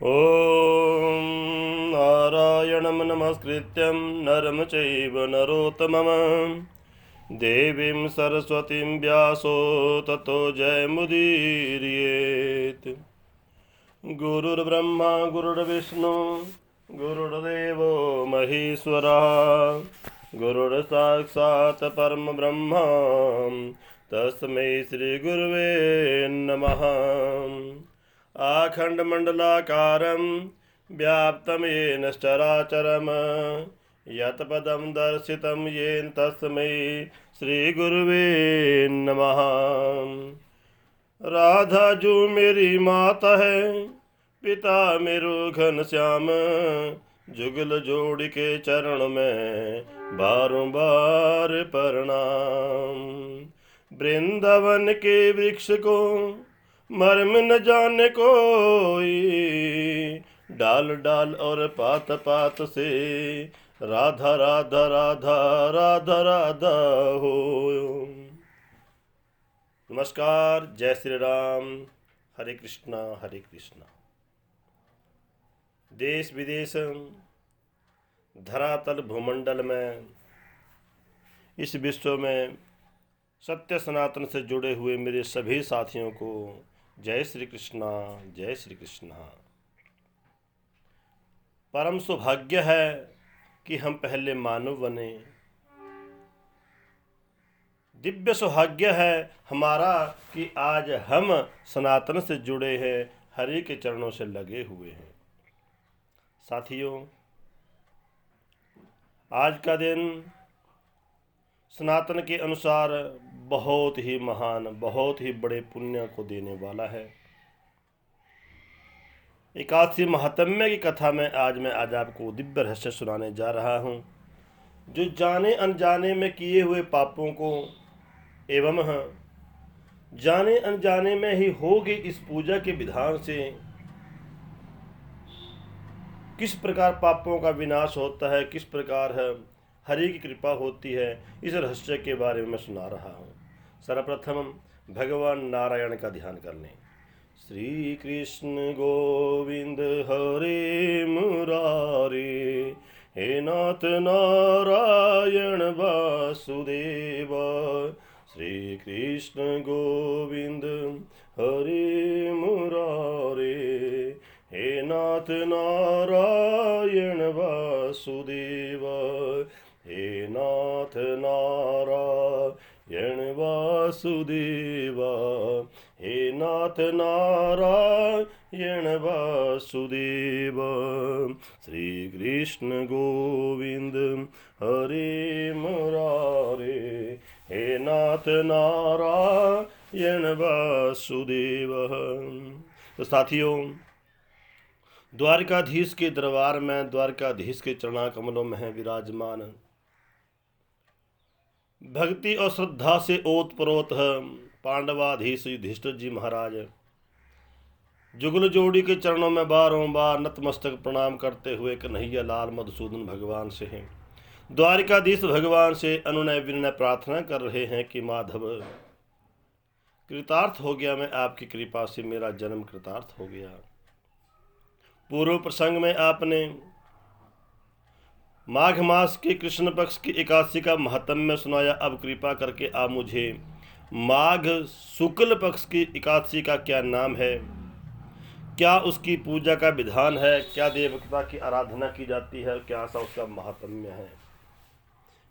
ॐ नारायणं नमस्कृत्यं नरं चैव नरोत्तमं देवीं सरस्वतीं व्यासो ततो जयमुदीरयेत्। गुरुर्ब्रह्मा गुरुर्विष्णु गुरुर्देवो महेश्वरः गुरुर्साक्षात् परमब्रह्म तस्मै श्रीगुरुवे नमः। आखण्डमण्डलाकारं व्याप्तं येन चराचरं यत्पदं दर्शितं येन तस्मै श्रीगुरुवे नमः। राधा जो मेरी माता है, पिता मेरो घनश्याम, जुगल जोड़ के चरण में बारंबार प्रणाम। वृंदावन के वृक्ष को मर्म न जाने कोई, डाल डाल और पात पात से राधा राधा राधा राधा राधा हो। नमस्कार, जय श्री राम, हरे कृष्णा हरे कृष्णा। देश विदेश धरातल भूमंडल में इस विश्व में सत्य सनातन से जुड़े हुए मेरे सभी साथियों को जय श्री कृष्णा जय श्री कृष्णा। परम सौभाग्य है कि हम पहले मानव बने। दिव्य सौभाग्य है हमारा कि आज हम सनातन से जुड़े हैं, हरि के चरणों से लगे हुए हैं। साथियों, आज का दिन सनातन के अनुसार बहुत ही महान, बहुत ही बड़े पुण्य को देने वाला है। एकादशी महात्म्य की कथा में आज मैं आपको दिव्य रहस्य सुनाने जा रहा हूँ, जो जाने अनजाने में किए हुए पापों को एवं जाने अनजाने में ही होगी इस पूजा के विधान से किस प्रकार पापों का विनाश होता है, किस प्रकार है हरि की कृपा होती है, इस रहस्य के बारे में मैं सुना रहा हूँ। सर्वप्रथम भगवान नारायण का ध्यान कर लें। श्री कृष्ण गोविंद हरे मुरारे, हे नाथ नारायण वासुदेव। श्री कृष्ण गोविंद हरे मुरारे, हे नाथ नारायण वासुदेव। हे नाथ नारायण वासुदेव, हे नाथ नारायण वासुदेव। श्री कृष्ण गोविंद हरे मुरारे, हे नाथ नारायण वासुदेव। तो साथियों, द्वारकाधीश के दरबार में, द्वारकाधीश के चरणा कमलों में है विराजमान, भक्ति और श्रद्धा से ओतप्रोत है पांडवाधीश युधिष्ठिर जी महाराज। जुगल जोड़ी के चरणों में बारंबार नतमस्तक प्रणाम करते हुए कन्हैया लाल मधुसूदन भगवान से हैं, द्वारिकाधीश भगवान से अनुनय विनय प्रार्थना कर रहे हैं कि माधव, कृतार्थ हो गया मैं आपकी कृपा से, मेरा जन्म कृतार्थ हो गया। पूर्व प्रसंग में आपने माघ मास के कृष्ण पक्ष की एकादशी का महात्म्य सुनाया। अब कृपा करके आप मुझे माघ शुक्ल पक्ष की एकादशी का क्या नाम है, क्या उसकी पूजा का विधान है, क्या देवता की आराधना की जाती है, क्या सा उसका महात्म्य है।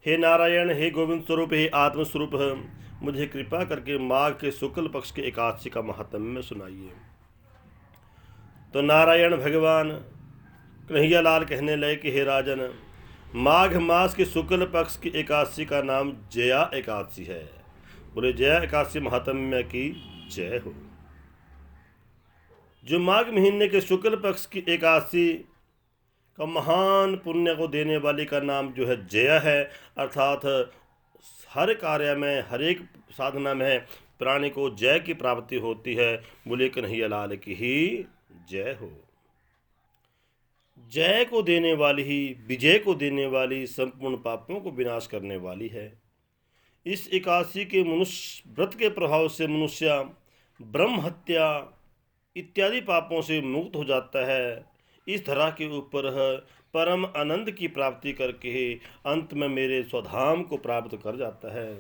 हे नारायण, हे गोविंद स्वरूप, हे आत्मस्वरूप, मुझे कृपा करके माघ के शुक्ल पक्ष के एकादशी का महात्म्य सुनाइए। तो नारायण भगवान कन्हैया लाल कहने लगे कि हे राजन, माघ मास के शुक्ल पक्ष की एकादशी का नाम जया एकादशी है। बोले जया एकादशी महात्म्य की जय हो। जो माघ महीने के शुक्ल पक्ष की एकादशी का महान पुण्य को देने वाली का नाम जो है जया है, अर्थात हर कार्य में, हर एक साधना में प्राणी को जय की प्राप्ति होती है। बोले कन्हैया लाल की ही जय हो। जय को देने वाली ही, विजय को देने वाली, संपूर्ण पापों को विनाश करने वाली है। इस एकादशी के मनुष्य व्रत के प्रभाव से मनुष्य ब्रह्म हत्या इत्यादि पापों से मुक्त हो जाता है। इस धरा के ऊपर परम आनंद की प्राप्ति करके अंत में मेरे स्वधाम को प्राप्त कर जाता है।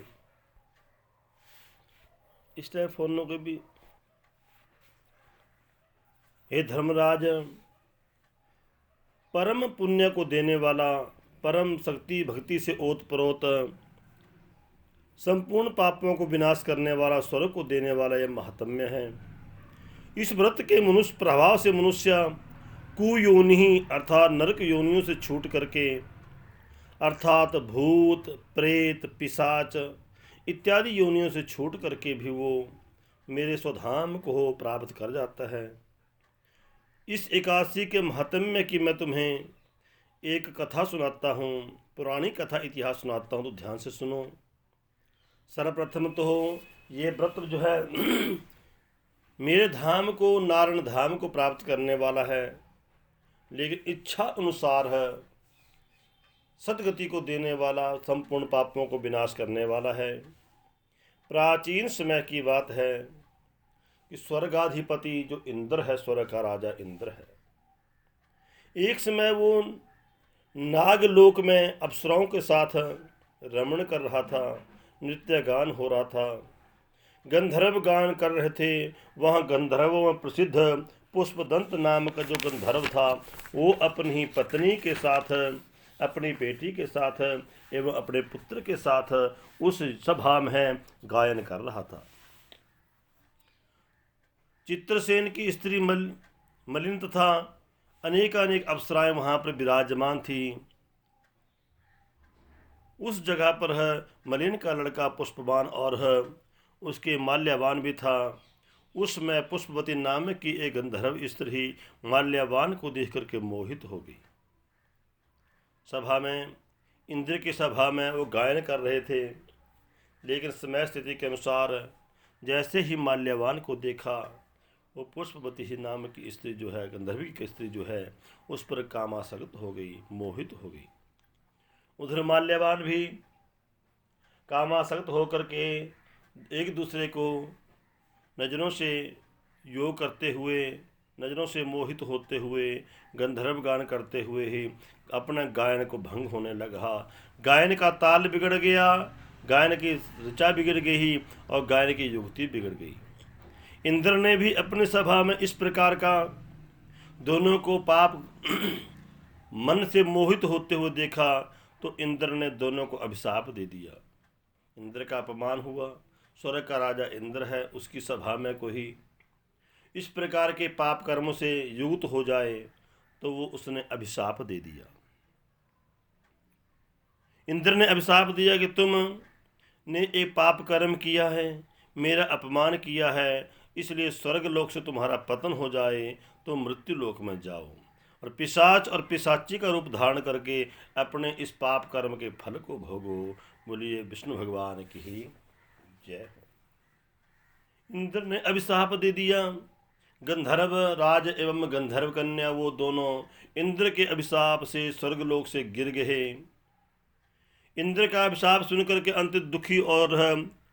इस टाइम फोनों के भी, हे धर्मराज, परम पुण्य को देने वाला, परम शक्ति भक्ति से ओतप्रोत, संपूर्ण पापों को विनाश करने वाला, स्वर्ग को देने वाला यह महात्म्य है। इस व्रत के मनुष्य प्रभाव से मनुष्य कुयोनि अर्थात नरक योनियों से छूट करके, अर्थात भूत प्रेत पिशाच इत्यादि योनियों से छूट करके भी वो मेरे स्वधाम को प्राप्त कर जाता है। इस एकादशी के महात्म्य की मैं तुम्हें एक कथा सुनाता हूँ, पुरानी कथा इतिहास सुनाता हूँ, तो ध्यान से सुनो। सर्वप्रथम तो ये व्रत जो है मेरे धाम को, नारायण धाम को प्राप्त करने वाला है, लेकिन इच्छा अनुसार है, सदगति को देने वाला, संपूर्ण पापों को विनाश करने वाला है। प्राचीन समय की बात है कि स्वर्गाधिपति जो इंद्र है, स्वर्ग का राजा इंद्र है, एक समय वो नागलोक में अप्सराओं के साथ रमण कर रहा था, नृत्य गान हो रहा था, गंधर्व गान कर रहे थे। वहाँ गंधर्वों में प्रसिद्ध पुष्पदंत नाम का जो गंधर्व था, वो अपनी पत्नी के साथ, अपनी बेटी के साथ एवं अपने पुत्र के साथ उस सभा में गायन कर रहा था। चित्रसेन की स्त्री मलिन तथा अनेकानेक अप्सराएं वहाँ पर विराजमान थी। उस जगह पर मलिन का लड़का पुष्पवान और उसके माल्यवान भी था। उसमें पुष्पवती नाम की एक गंधर्व स्त्री माल्यवान को देख करके मोहित हो गई। सभा में, इंद्र की सभा में वो गायन कर रहे थे, लेकिन समय स्थिति के अनुसार जैसे ही माल्यवान को देखा, वो पुष्पवती ही नाम की स्त्री जो है, गंधर्वी की स्त्री जो है, उस पर कामासक्त हो गई, मोहित हो गई। उधर माल्यवान भी कामासक्त होकर के एक दूसरे को नज़रों से योग करते हुए, नज़रों से मोहित होते हुए, गंधर्व गान करते हुए ही अपना गायन को भंग होने लगा। गायन का ताल बिगड़ गया, गायन की ऋचा बिगड़ गई और गायन की युक्ति बिगड़ गई। इंद्र ने भी अपनी सभा में इस प्रकार का दोनों को पाप मन से मोहित होते हुए देखा, तो इंद्र ने दोनों को अभिशाप दे दिया। इंद्र का अपमान हुआ। स्वर्ग का राजा इंद्र है, उसकी सभा में कोई इस प्रकार के पाप कर्मों से युक्त हो जाए तो वो उसने अभिशाप दे दिया। इंद्र ने अभिशाप दिया कि तुमने एक पाप कर्म किया है, मेरा अपमान किया है, इसलिए स्वर्ग लोक से तुम्हारा पतन हो जाए तो मृत्यु लोक में जाओ और पिशाच और पिशाची का रूप धारण करके अपने इस पाप कर्म के फल को भोगो। बोलिए विष्णु भगवान की ही जय। इंद्र ने अभिशाप दे दिया। गंधर्व राज एवं गंधर्व कन्या वो दोनों इंद्र के अभिशाप से स्वर्गलोक से गिर गए। इंद्र का अभिशाप सुनकर के अंत दुखी और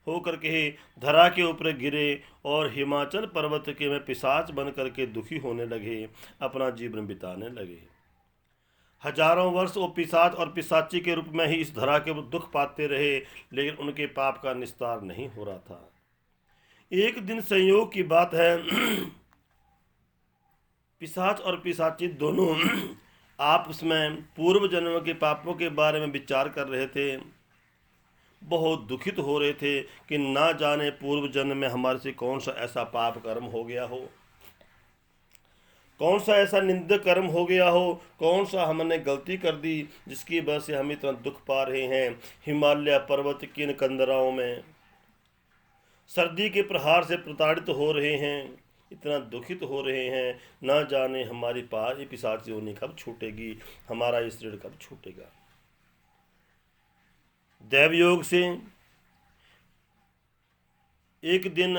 होकर के धरा के ऊपर गिरे और हिमाचल पर्वत के में पिशाच बन करके दुखी होने लगे, अपना जीवन बिताने लगे। हजारों वर्ष वो पिशाच और पिशाची के रूप में ही इस धरा के दुख पाते रहे, लेकिन उनके पाप का निस्तार नहीं हो रहा था। एक दिन संयोग की बात है, पिशाच और पिशाची दोनों आपस में पूर्व जन्म के पापों के बारे में विचार कर रहे थे। बहुत दुखित हो रहे थे कि ना जाने पूर्व जन्म में हमारे से कौन सा ऐसा पाप कर्म हो गया हो, कौन सा ऐसा निंदक कर्म हो गया हो, कौन सा हमने गलती कर दी जिसकी वजह से हम इतना दुख पा रहे हैं। हिमालय पर्वत की इन कंदराओं में सर्दी के प्रहार से प्रताड़ित हो रहे हैं, इतना दुखित हो रहे हैं, ना जाने हमारी पास ये पिशाच योनि कब छूटेगी, हमारा ये शरीर कब छूटेगा। दैवयोग से एक दिन,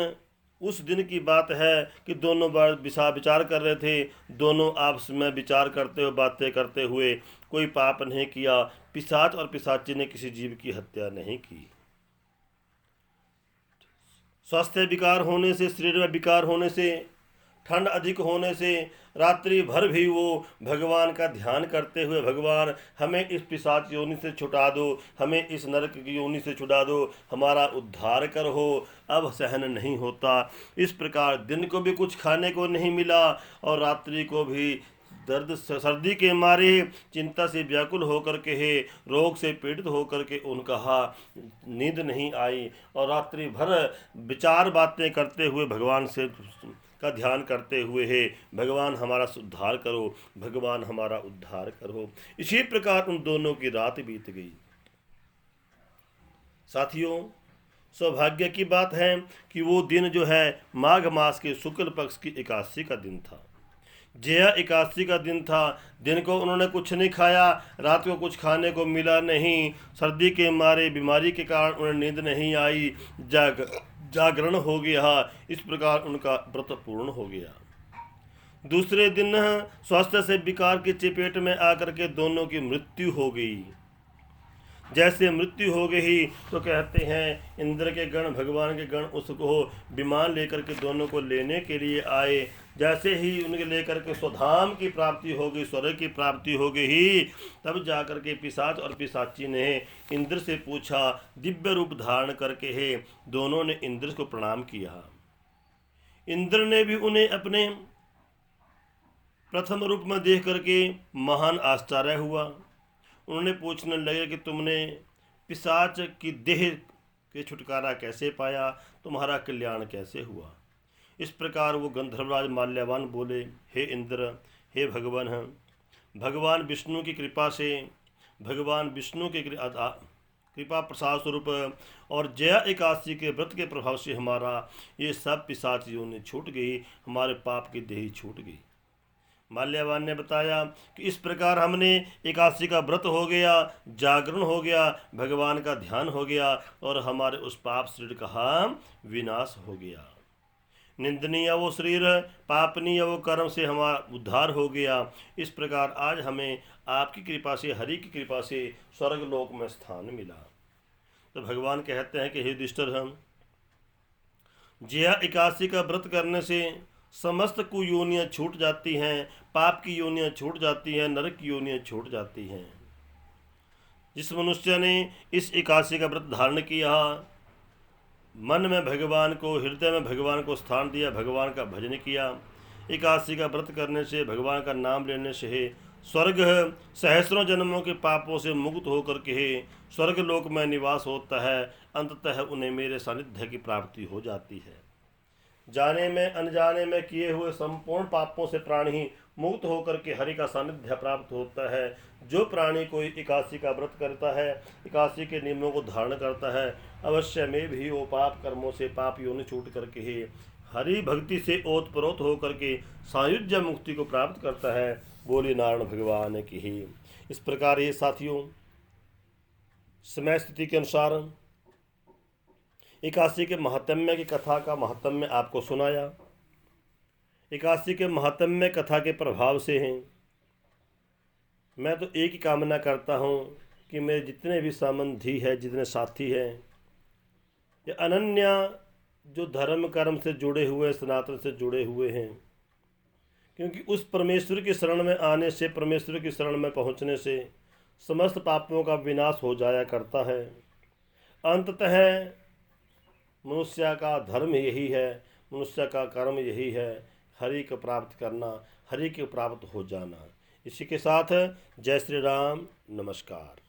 उस दिन की बात है कि दोनों बार विचार कर रहे थे, दोनों आपस में विचार करते हुए, बातें करते हुए, कोई पाप नहीं किया। पिशाच और पिशाची ने किसी जीव की हत्या नहीं की। स्वास्थ्य विकार होने से, शरीर में विकार होने से ठंड अधिक होने से रात्रि भर भी वो भगवान का ध्यान करते हुए, भगवान हमें इस पिशाच योनि से छुटा दो, हमें इस नरक की योनि से छुटा दो, हमारा उद्धार कर हो, अब सहन नहीं होता। इस प्रकार दिन को भी कुछ खाने को नहीं मिला और रात्रि को भी दर्द सर्दी के मारे चिंता से व्याकुल होकर के हे रोग से पीड़ित होकर के उनका नींद नहीं आई और रात्रि भर विचार बातें करते हुए भगवान से का ध्यान करते हुए हे भगवान हमारा उद्धार करो, भगवान हमारा उद्धार करो। इसी प्रकार उन दोनों की रात बीत गई। साथियों, सौभाग्य की बात है कि वो दिन जो है माघ मास के शुक्ल पक्ष की एकादशी का दिन था। जया एकादशी का दिन था। दिन को उन्होंने कुछ नहीं खाया, रात को कुछ खाने को मिला नहीं, सर्दी के मारे बीमारी के कारण उन्हें नींद नहीं आई, जागरण हो गया। इस प्रकार उनका व्रत पूर्ण हो गया। दूसरे दिन स्वास्थ्य से विकार की चपेट में आकर के दोनों की मृत्यु हो गई। जैसे मृत्यु हो गई तो कहते हैं इंद्र के गण, भगवान के गण उसको विमान लेकर के दोनों को लेने के लिए आए। जैसे ही उनके लेकर के स्वधाम की प्राप्ति हो गई, स्वर्ग की प्राप्ति हो गई, तब जाकर के पिशाच और पिशाची ने इंद्र से पूछा, दिव्य रूप धारण करके है। दोनों ने इंद्र को प्रणाम किया। इंद्र ने भी उन्हें अपने प्रथम रूप में देख करके महान आश्चर्य हुआ। उन्होंने पूछने लगे कि तुमने पिशाच की देह के छुटकारा कैसे पाया, तुम्हारा कल्याण कैसे हुआ। इस प्रकार वो गंधर्वराज माल्यवान बोले, हे इंद्र, हे भगवान, भगवान विष्णु की कृपा से, भगवान विष्णु के कृपा प्रसाद स्वरूप और जया एकादशी के व्रत के प्रभाव से हमारा ये सब पिशाच योनि छूट गई, हमारे पाप की देह छूट गई। माल्यवान ने बताया कि इस प्रकार हमने एकादशी का व्रत हो गया, जागरण हो गया, भगवान का ध्यान हो गया और हमारे उस पाप शरीर का विनाश हो गया। निंदनीय वो शरीर, पापनीय वो कर्म से हमारा उद्धार हो गया। इस प्रकार आज हमें आपकी कृपा से, हरि की कृपा से स्वर्ग लोक में स्थान मिला। तो भगवान कहते हैं कि हे युधिष्ठिर, हम जया एकादशी का व्रत करने से समस्त कुयोनियाँ छूट जाती हैं, पाप की योनियाँ छूट जाती हैं, नरक की योनियाँ छूट जाती हैं। जिस मनुष्य ने इस एकादशी का व्रत धारण किया, मन में भगवान को, हृदय में भगवान को स्थान दिया, भगवान का भजन किया, एकादशी का व्रत करने से, भगवान का नाम लेने से है स्वर्ग सहस्रों जन्मों के पापों से मुक्त होकर के है स्वर्ग लोक में निवास होता है। अंततः उन्हें मेरे सानिध्य की प्राप्ति हो जाती है। जाने में अनजाने में किए हुए संपूर्ण पापों से प्राणी मुक्त होकर के हरि का सानिध्य प्राप्त होता है। जो प्राणी कोई एकादशी का व्रत करता है, एकादशी के नियमों को धारण करता है, अवश्य में भी वो पाप कर्मों से, पाप योनि छूट करके ही हरि भक्ति से ओतप्रोत होकर के सायुज्य मुक्ति को प्राप्त करता है। बोली नारायण भगवान की ही। इस प्रकार ये साथियों, समय स्थिति के अनुसार एकादशी के महात्म्य की कथा का महात्म्य आपको सुनाया। एकादशी के महात्म्य कथा के प्रभाव से हैं। मैं तो एक ही कामना करता हूँ कि मेरे जितने भी संबंधी हैं, जितने साथी हैं, ये अनन्या जो धर्म कर्म से जुड़े हुए, सनातन से जुड़े हुए हैं, क्योंकि उस परमेश्वर की शरण में आने से, परमेश्वर की शरण में पहुँचने से समस्त पापों का विनाश हो जाया करता है। अंततः मनुष्य का धर्म यही है, मनुष्य का कर्म यही है, हरि को प्राप्त करना, हरि को प्राप्त हो जाना। इसी के साथ जय श्री राम, नमस्कार।